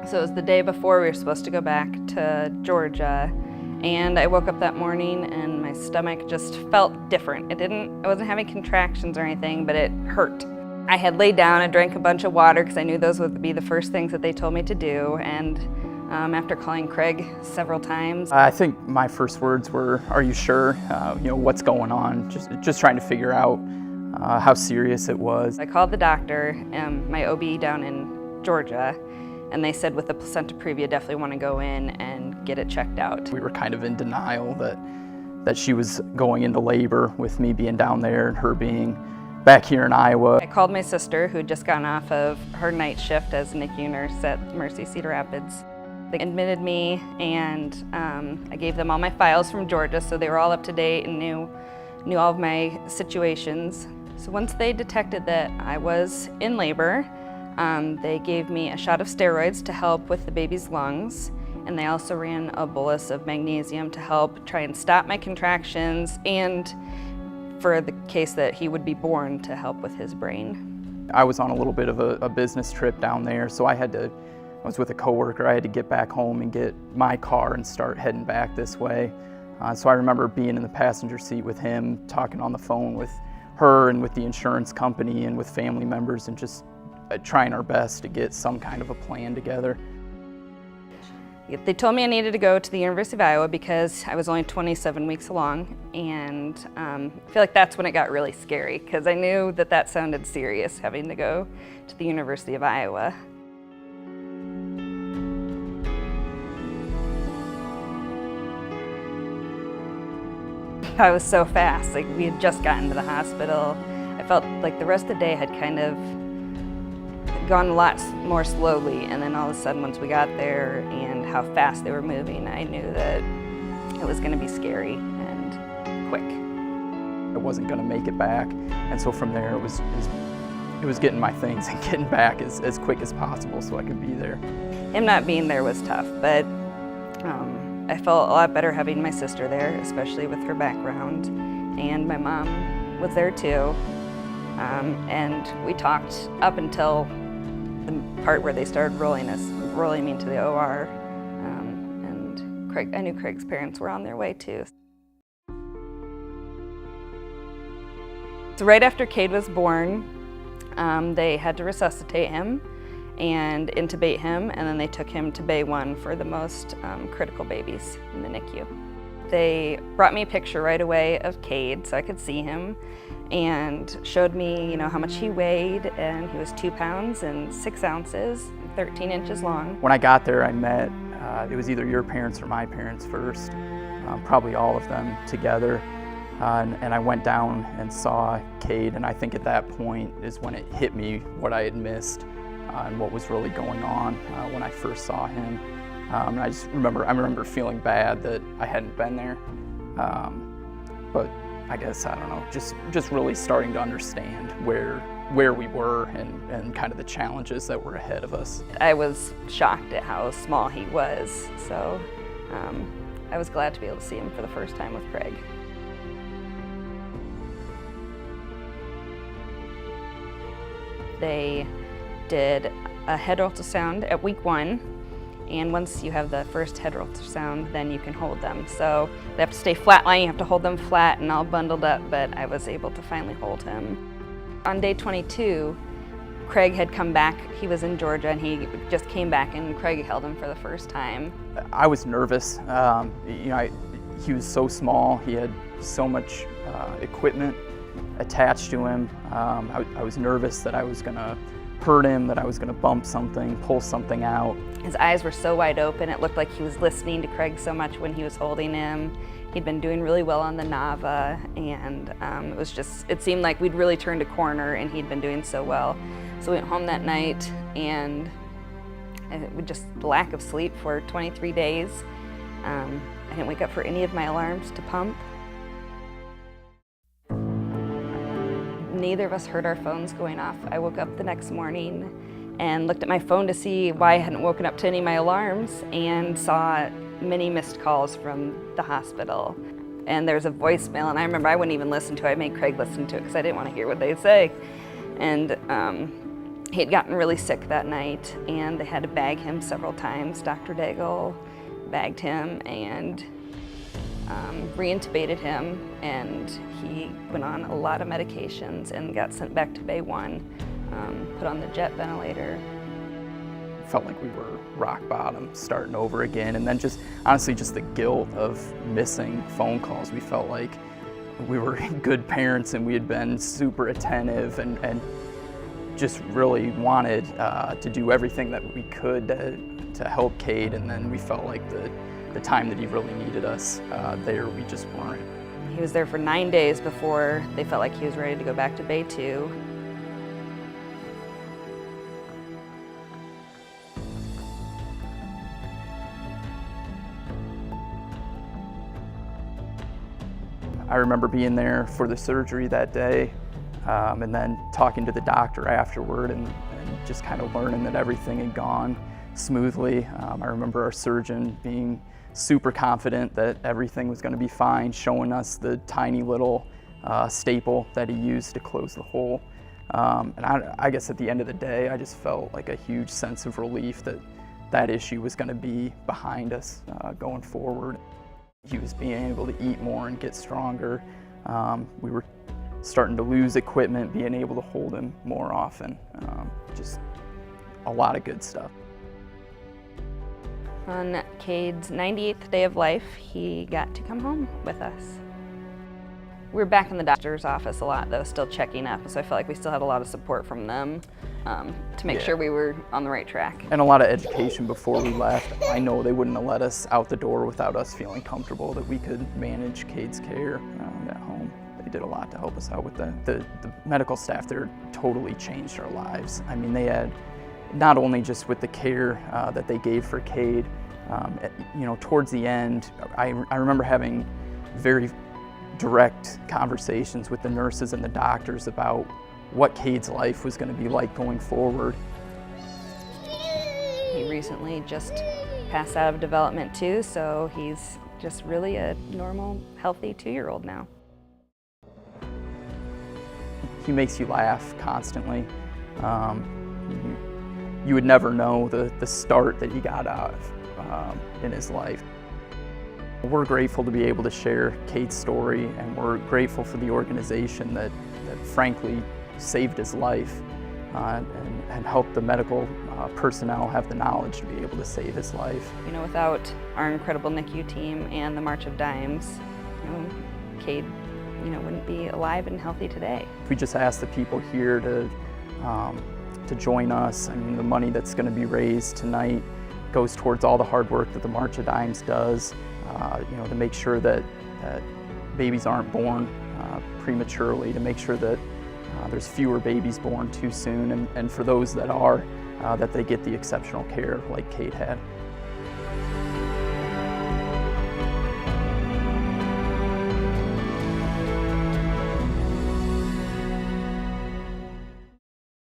So it was the day before we were supposed to go back to Georgia, and I woke up that morning and my stomach just felt different. I wasn't having contractions or anything, but it hurt. I had laid down and drank a bunch of water because I knew those would be the first things that they told me to do, and after calling Craig several times. I think my first words were, "Are you sure? What's going on?" Just trying to figure out how serious it was. I called the doctor, my OB down in Georgia, and they said with the placenta previa, definitely want to go in and get it checked out. We were kind of in denial that she was going into labor with me being down there and her being back here in Iowa. I called my sister, who had just gotten off of her night shift as a NICU nurse at Mercy Cedar Rapids. They admitted me, and I gave them all my files from Georgia, so they were all up to date and knew all of my situations. So once they detected that I was in labor, they gave me a shot of steroids to help with the baby's lungs, and they also ran a bolus of magnesium to help try and stop my contractions, and for the case that he would be born, to help with his brain. I was on a little bit of a business trip down there, so I was with a coworker. I had to get back home and get my car and start heading back this way. So I remember being in the passenger seat with him, talking on the phone with her and with the insurance company and with family members, and just trying our best to get some kind of a plan together. They told me I needed to go to the University of Iowa because I was only 27 weeks along, and I feel like that's when it got really scary, because I knew that sounded serious, having to go to the University of Iowa. I was so fast, like we had just gotten to the hospital. I felt like the rest of the day had kind of gone a lot more slowly, and then all of a sudden once we got there and how fast they were moving, I knew that it was going to be scary and quick. I wasn't going to make it back, and so from there it was getting my things and getting back as quick as possible so I could be there. Him not being there was tough, but I felt a lot better having my sister there, especially with her background, and my mom was there too. And we talked up until the part where they started rolling me into the OR, and I knew Craig's parents were on their way too. So right after Cade was born, they had to resuscitate him and intubate him, and then they took him to Bay 1 for the most critical babies in the NICU. They brought me a picture right away of Cade so I could see him, and showed me, how much he weighed, and he was 2 pounds and 6 ounces, 13 inches long. When I got there, I met, it was either your parents or my parents first, probably all of them together, and I went down and saw Cade, and I think at that point is when it hit me what I had missed and what was really going on when I first saw him. And I remember feeling bad that I hadn't been there, but I guess, I don't know, just really starting to understand where we were and kind of the challenges that were ahead of us. I was shocked at how small he was, so I was glad to be able to see him for the first time with Craig. They did a head ultrasound at week 1. And once you have the first head ultrasound, then you can hold them. So they have to stay flat lying, you have to hold them flat and all bundled up, but I was able to finally hold him. On day 22, Craig had come back. He was in Georgia and he just came back, and Craig held him for the first time. I was nervous. He was so small, he had so much equipment attached to him. I was nervous that I was gonna hurt him, that I was gonna bump something, pull something out. His eyes were so wide open, it looked like he was listening to Craig so much when he was holding him. He'd been doing really well on the NAVA, and it seemed like we'd really turned a corner, and he'd been doing so well. So we went home that night, and with just lack of sleep for 23 days. I didn't wake up for any of my alarms to pump. Neither of us heard our phones going off. I woke up the next morning and looked at my phone to see why I hadn't woken up to any of my alarms, and saw many missed calls from the hospital. And there's a voicemail, and I remember I wouldn't even listen to it. I made Craig listen to it because I didn't want to hear what they'd say. And He had gotten really sick that night, and they had to bag him several times. Dr. Daigle bagged him and re-intubated him, and he went on a lot of medications and got sent back to Bay 1, put on the jet ventilator. Felt like we were rock bottom, starting over again, and then just honestly just the guilt of missing phone calls. We felt like we were good parents and we had been super attentive and just really wanted to do everything that we could to help Cade, and then we felt like the time that he really needed us there, we just weren't. He was there for 9 days before they felt like he was ready to go back to Bay 2. I remember being there for the surgery that day, and then talking to the doctor afterward and just kind of learning that everything had gone smoothly. I remember our surgeon being super confident that everything was going to be fine, showing us the tiny little staple that he used to close the hole. And I guess at the end of the day, I just felt like a huge sense of relief that that issue was going to be behind us going forward. He was being able to eat more and get stronger. We were starting to lose equipment, being able to hold him more often. Just a lot of good stuff. On Cade's 98th day of life, he got to come home with us. We were back in the doctor's office a lot, though, still checking up, so I felt like we still had a lot of support from them to make sure we were on the right track. And a lot of education before we left. I know they wouldn't have let us out the door without us feeling comfortable that we could manage Cade's care at home. They did a lot to help us out with that. The medical staff there totally changed our lives. I mean, they had not only just with the care that they gave for Cade, you know, towards the end, I remember having very direct conversations with the nurses and the doctors about what Cade's life was going to be like going forward. He recently just passed out of development too, so he's just really a normal, healthy 2-year-old now. He makes you laugh constantly. You would never know the start that he got out of in his life. We're grateful to be able to share Cade's story, and we're grateful for the organization that frankly saved his life and helped the medical personnel have the knowledge to be able to save his life. You know, without our incredible NICU team and the March of Dimes, you know, Cade, you know, wouldn't be alive and healthy today. We just ask the people here to join us. I mean, the money that's going to be raised tonight goes towards all the hard work that the March of Dimes does, you know, to make sure that babies aren't born prematurely, to make sure that there's fewer babies born too soon, and for those that are, that they get the exceptional care like Cade had.